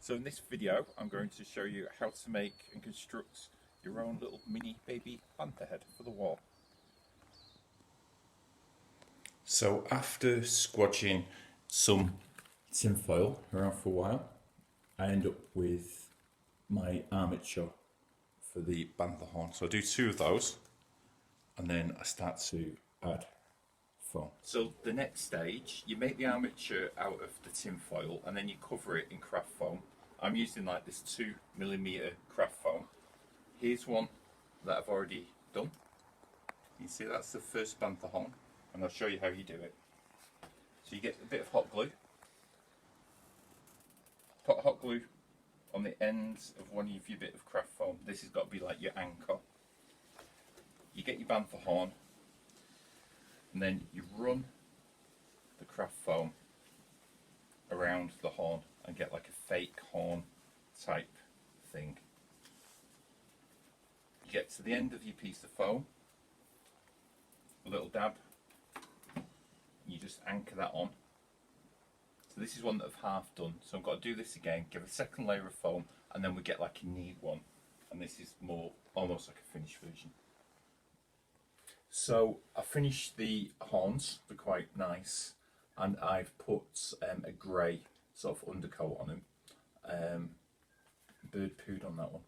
So in this video I'm going to show you how to make and construct your own little mini baby Bantha head for the wall. So after squodging some tin foil around for a while, I end up with my armature for the Bantha horn. So I do two of those and then I start to add foam. So the next stage, you make the armature out of the tin foil and then you cover it in craft foam. I'm using like this 2mm craft foam. Here's one that I've already done. You can see that's the first Bantha horn, and I'll show you how you do it. So you get a bit of hot glue. Put hot glue on the ends of one of your bit of craft foam. This has got to be like your anchor. You get your Bantha horn, and then you run the craft foam around the horn and get like a fake horn type thing. You get to the end of your piece of foam, a little dab, and you just anchor that on. So this is one that I've half done, so I've got to do this again, give a second layer of foam, and then we get like a neat one, and this is more almost like a finished version. So I finished the horns, they're quite nice, and I've put a grey sort of undercoat on them. Bird pooed on that one,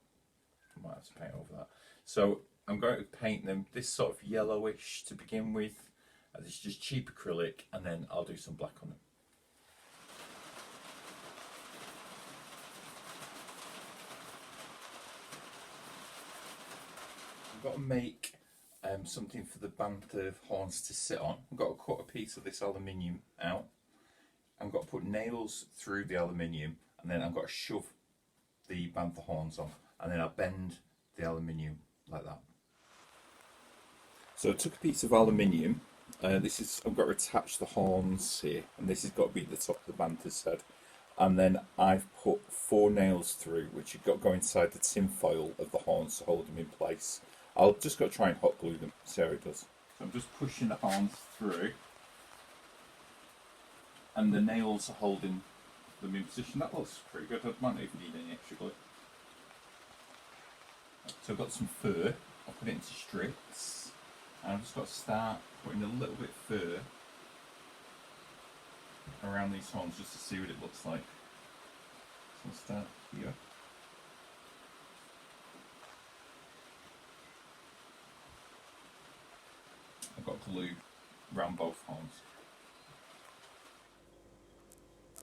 I might have to paint over that. So I'm going to paint them this sort of yellowish to begin with. This is just cheap acrylic, and then I'll do some black on them. I've got to make something for the Bantha horns to sit on. I've got to cut a piece of this aluminium out. I've got to put nails through the aluminium, and then I've got to shove the Bantha horns on, and then I'll bend the aluminium like that. So I took a piece of aluminium. I've got to attach the horns here, and this has got to be the top of the Bantha's head. And then I've put 4 nails through, which have got to go inside the tin foil of the horns to hold them in place. I'll just got to try and hot glue them, see how it does. So I'm just pushing the horns through, and the nails are holding them in position. That looks pretty good. I might not even need any extra glue. So I've got some fur. I'll put it into strips, and I've just got to start putting a little bit of fur around these horns just to see what it looks like. So I'll start here. I've got glue around both horns.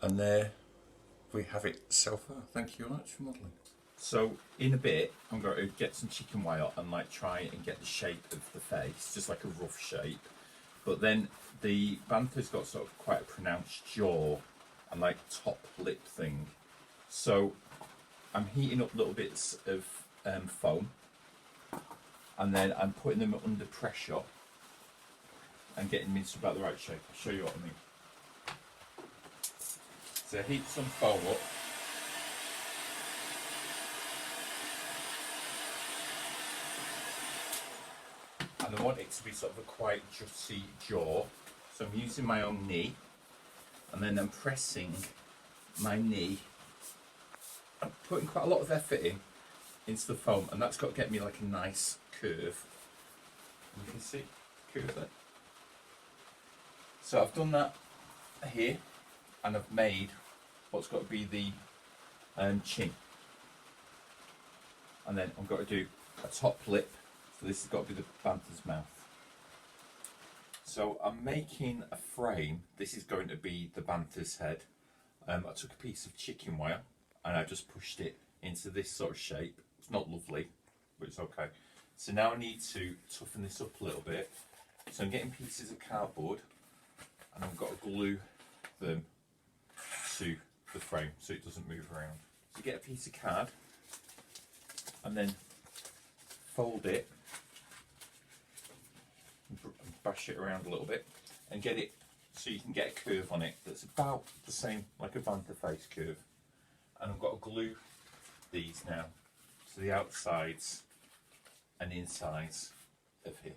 And there we have it so far. Thank you very much for modelling. So in a bit I'm going to get some chicken wire and like try and get the shape of the face, just like a rough shape. But then the Bantha's got sort of quite a pronounced jaw and like top lip thing. So I'm heating up little bits of foam, and then I'm putting them under pressure and getting them into about the right shape. I'll show you what I mean. So heat some foam up. And I want it to be sort of a quite jutty jaw. So I'm using my own knee, and then I'm pressing my knee. I'm putting quite a lot of effort into the foam, and that's got to get me like a nice curve. And you can see curve there. So I've done that here, and I've made what's got to be the chin, and then I've got to do a top lip, so this has got to be the Bantha's mouth. So I'm making a frame. This is going to be the Bantha's head. I took a piece of chicken wire and I just pushed it into this sort of shape. It's not lovely, but it's okay. So now I need to toughen this up a little bit. So I'm getting pieces of cardboard, and I've got to glue them to the frame so it doesn't move around. So you get a piece of card and then fold it and bash it around a little bit and get it so you can get a curve on it that's about the same like a Bantha face curve. And I've got to glue these now to the outsides and insides of here.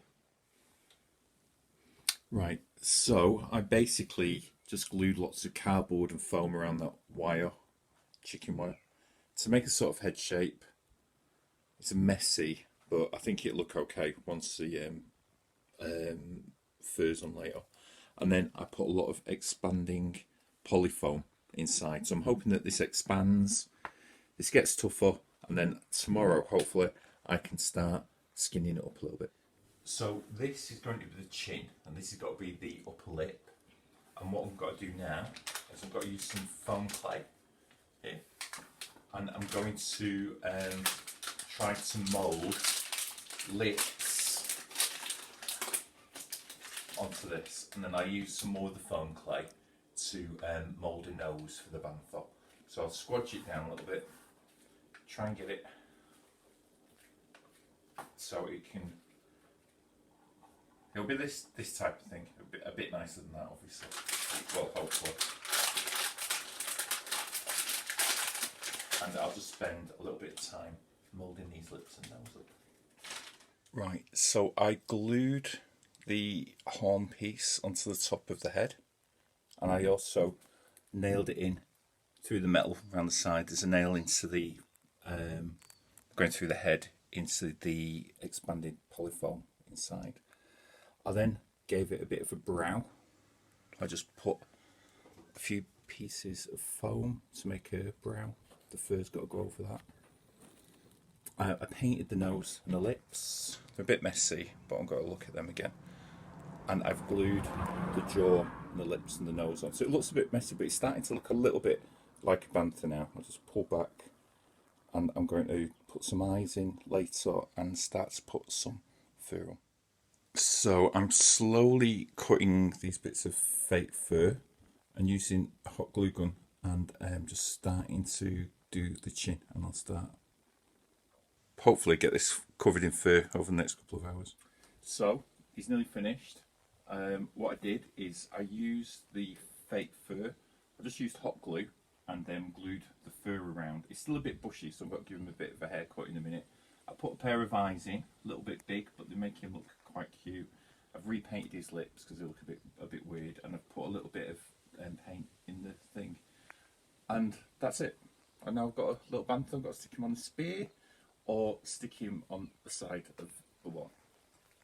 Right, so I basically just glued lots of cardboard and foam around that wire, chicken wire, to make a sort of head shape. It's messy, but I think it'll look okay once the fur's on later. And then I put a lot of expanding polyfoam inside. So I'm hoping that this expands, this gets tougher, and then tomorrow, hopefully, I can start skinning it up a little bit. So this is going to be the chin, and this has got to be the upper lip. And what I've got to do now is I've got to use some foam clay here, and I'm going to try to mould lips onto this, and then I use some more of the foam clay to mould a nose for the Bantha. So I'll squodge it down a little bit, try and get it so it can. It'll be this type of thing, a bit nicer than that, obviously. Well, hopefully. And I'll just spend a little bit of time moulding these lips and nose up. Right, so I glued the horn piece onto the top of the head, and I also nailed it in through the metal around the side. There's a nail into the going through the head into the expanded polyfoam inside. I then gave it a bit of a brow. I just put a few pieces of foam to make a brow. The fur's got to go over that. I painted the nose and the lips. They're a bit messy, but I've got to look at them again. And I've glued the jaw and the lips and the nose on. So it looks a bit messy, but it's starting to look a little bit like a Bantha now. I'll just pull back, and I'm going to put some eyes in later and start to put some fur on. So I'm slowly cutting these bits of fake fur and using a hot glue gun, and just starting to do the chin, and I'll start hopefully get this covered in fur over the next couple of hours. So he's nearly finished. What I did is I used the fake fur. I just used hot glue and then glued the fur around. It's still a bit bushy, so I've got to give him a bit of a haircut in a minute. I put a pair of eyes in, a little bit big, but they make him look quite cute. I've repainted his lips because they look a bit weird, and I've put a little bit of paint in the thing. And that's it. And now I've got a little Bantha. I've got to stick him on the spear or stick him on the side of the wall.